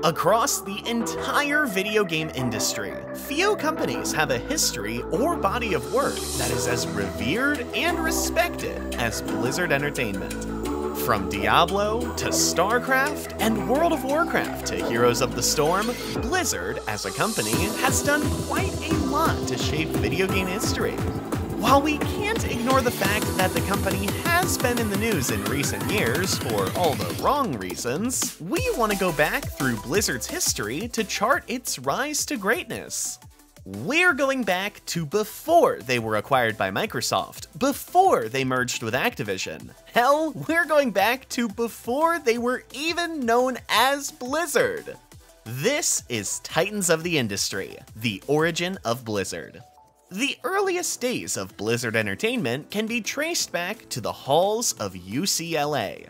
Across the entire video game industry, few companies have a history or body of work that is as revered and respected as Blizzard Entertainment. From Diablo to StarCraft and World of Warcraft to Heroes of the Storm, Blizzard, as a company, has done quite a lot to shape video game history. While we can't ignore the fact that the company has been in the news in recent years for all the wrong reasons, we want to go back through Blizzard's history to chart its rise to greatness. We're going back to before they were acquired by Microsoft, before they merged with Activision. Hell, we're going back to before they were even known as Blizzard. This is Titans of the Industry, the origin of Blizzard. The earliest days of Blizzard Entertainment can be traced back to the halls of UCLA.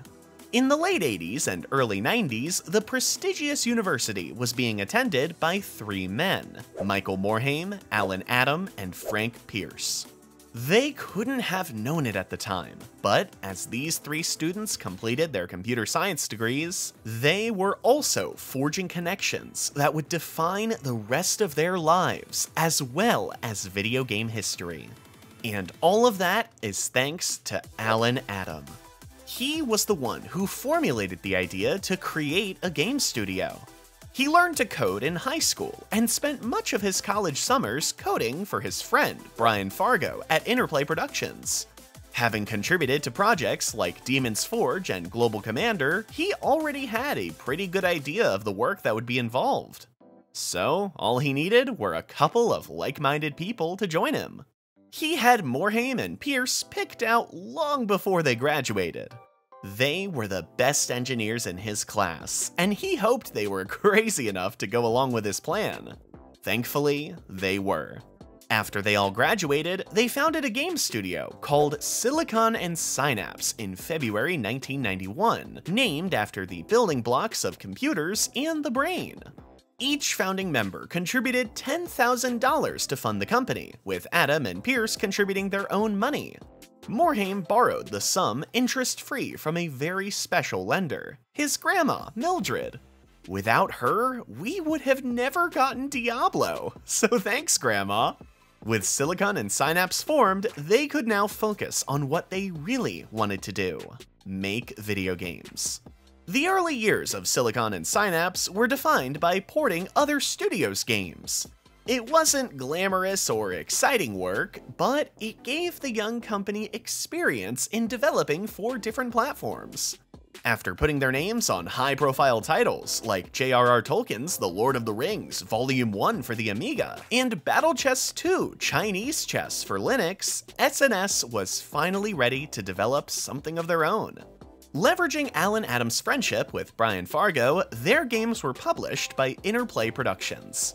In the late 80s and early 90s, the prestigious university was being attended by three men: Michael Morhaime, Alan Adam, and Frank Pierce. They couldn't have known it at the time, but as these three students completed their computer science degrees, they were also forging connections that would define the rest of their lives, as well as video game history. And all of that is thanks to Alan Adam. He was the one who formulated the idea to create a game studio. He learned to code in high school and spent much of his college summers coding for his friend, Brian Fargo, at Interplay Productions. Having contributed to projects like Demon's Forge and Global Commander, he already had a pretty good idea of the work that would be involved. So, all he needed were a couple of like-minded people to join him. He had Morhaime and Pierce picked out long before they graduated. They were the best engineers in his class, and he hoped they were crazy enough to go along with his plan. Thankfully, they were. After they all graduated, they founded a game studio called Silicon and Synapse in February 1991, named after the building blocks of computers and the brain. Each founding member contributed $10,000 to fund the company, with Adam and Pierce contributing their own money. Morhaime borrowed the sum interest-free from a very special lender, his grandma, Mildred. Without her, we would have never gotten Diablo, so thanks, Grandma. With Silicon and Synapse formed, they could now focus on what they really wanted to do: make video games. The early years of Silicon and Synapse were defined by porting other studios' games. It wasn't glamorous or exciting work, but it gave the young company experience in developing for different platforms. After putting their names on high-profile titles like J.R.R. Tolkien's The Lord of the Rings Volume 1 for the Amiga and Battle Chess 2 Chinese Chess for Linux, SNS was finally ready to develop something of their own. Leveraging Alan Adams' friendship with Brian Fargo, their games were published by Interplay Productions.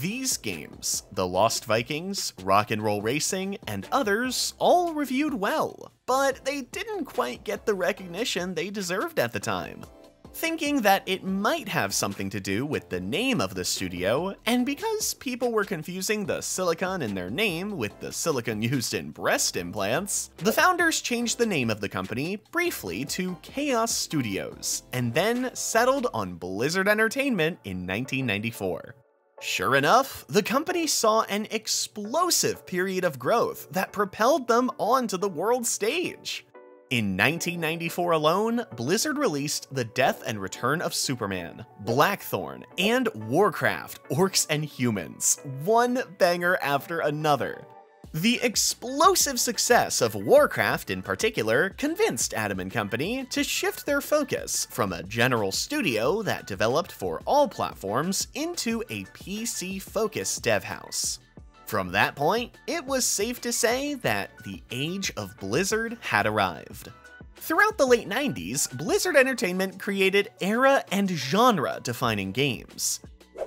These games, The Lost Vikings, Rock and Roll Racing, and others, all reviewed well, but they didn't quite get the recognition they deserved at the time. Thinking that it might have something to do with the name of the studio, and because people were confusing the silicon in their name with the silicon used in breast implants, the founders changed the name of the company briefly to Chaos Studios, and then settled on Blizzard Entertainment in 1994. Sure enough, the company saw an explosive period of growth that propelled them onto the world stage. In 1994 alone, Blizzard released The Death and Return of Superman, Blackthorn, and Warcraft: Orcs and Humans, one banger after another. The explosive success of Warcraft in particular convinced Adam and Company to shift their focus from a general studio that developed for all platforms into a PC-focused dev house. From that point, it was safe to say that the age of Blizzard had arrived. Throughout the late 90s, Blizzard Entertainment created era and genre-defining games.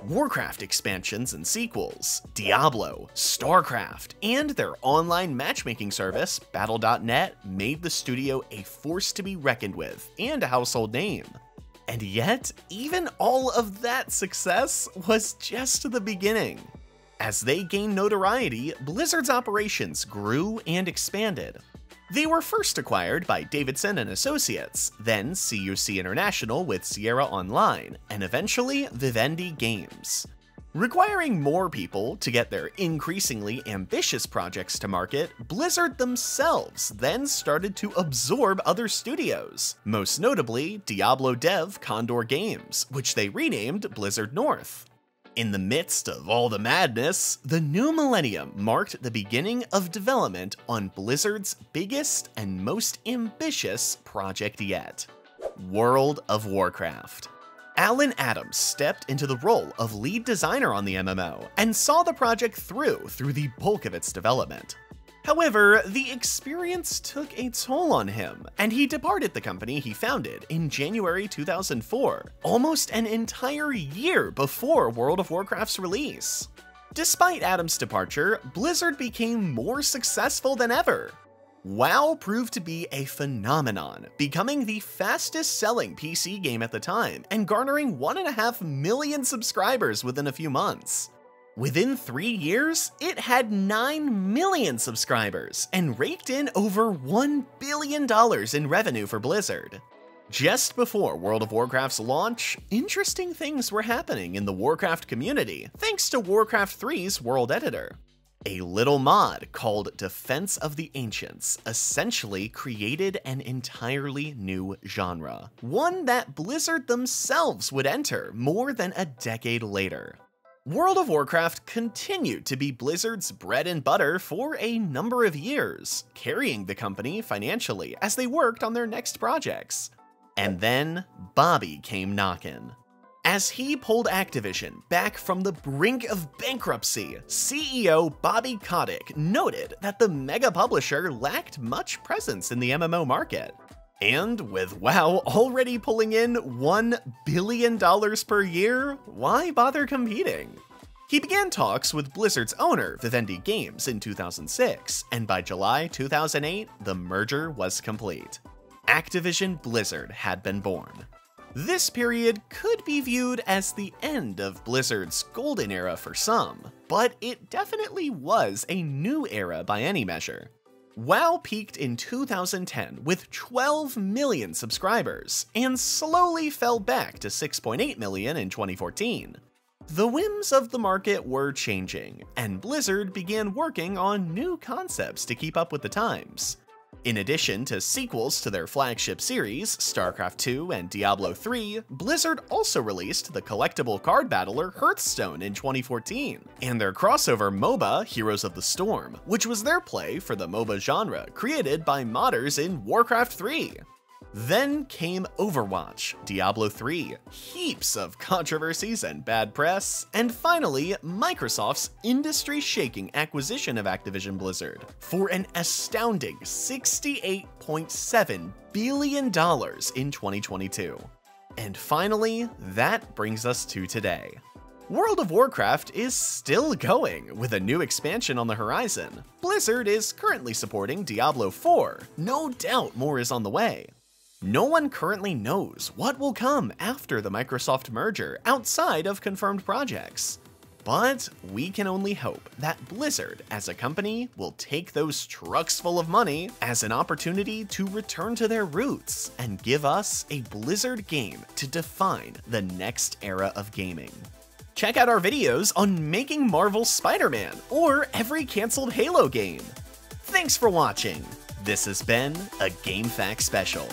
Warcraft expansions and sequels, Diablo, StarCraft, and their online matchmaking service, Battle.net, made the studio a force to be reckoned with and a household name. And yet, even all of that success was just the beginning. As they gained notoriety, Blizzard's operations grew and expanded. They were first acquired by Davidson and Associates, then CUC International with Sierra Online, and eventually Vivendi Games. Requiring more people to get their increasingly ambitious projects to market, Blizzard themselves then started to absorb other studios, most notably Diablo dev Condor Games, which they renamed Blizzard North. In the midst of all the madness, the new millennium marked the beginning of development on Blizzard's biggest and most ambitious project yet: World of Warcraft. Alan Adams stepped into the role of lead designer on the MMO and saw the project through the bulk of its development. However, the experience took a toll on him, and he departed the company he founded in January 2004, almost an entire year before World of Warcraft's release. Despite Adams' departure, Blizzard became more successful than ever. WoW proved to be a phenomenon, becoming the fastest-selling PC game at the time and garnering 1.5 million subscribers within a few months. Within 3 years, it had 9 million subscribers and raked in over $1 billion in revenue for Blizzard. Just before World of Warcraft's launch, interesting things were happening in the Warcraft community thanks to Warcraft 3's world editor. A little mod called Defense of the Ancients essentially created an entirely new genre, one that Blizzard themselves would enter more than a decade later. World of Warcraft continued to be Blizzard's bread and butter for a number of years, carrying the company financially as they worked on their next projects. And then Bobby came knocking. As he pulled Activision back from the brink of bankruptcy, CEO Bobby Kotick noted that the mega publisher lacked much presence in the MMO market. And with WoW already pulling in $1 billion per year, why bother competing? He began talks with Blizzard's owner, Vivendi Games, in 2006, and by July 2008, the merger was complete. Activision Blizzard had been born. This period could be viewed as the end of Blizzard's golden era for some, but it definitely was a new era by any measure. WoW peaked in 2010 with 12 million subscribers, and slowly fell back to 6.8 million in 2014. The whims of the market were changing, and Blizzard began working on new concepts to keep up with the times. In addition to sequels to their flagship series, StarCraft II and Diablo III, Blizzard also released the collectible card battler Hearthstone in 2014, and their crossover MOBA, Heroes of the Storm, which was their play for the MOBA genre created by modders in Warcraft 3. Then came Overwatch, Diablo 3, heaps of controversies and bad press, and finally, Microsoft's industry-shaking acquisition of Activision Blizzard for an astounding $68.7 billion in 2022. And finally, that brings us to today. World of Warcraft is still going, with a new expansion on the horizon. Blizzard is currently supporting Diablo 4, no doubt more is on the way. No one currently knows what will come after the Microsoft merger outside of confirmed projects. But we can only hope that Blizzard as a company will take those trucks full of money as an opportunity to return to their roots and give us a Blizzard game to define the next era of gaming. Check out our videos on making Marvel's Spider-Man or every canceled Halo game. Thanks for watching. This has been a GameFAQs special.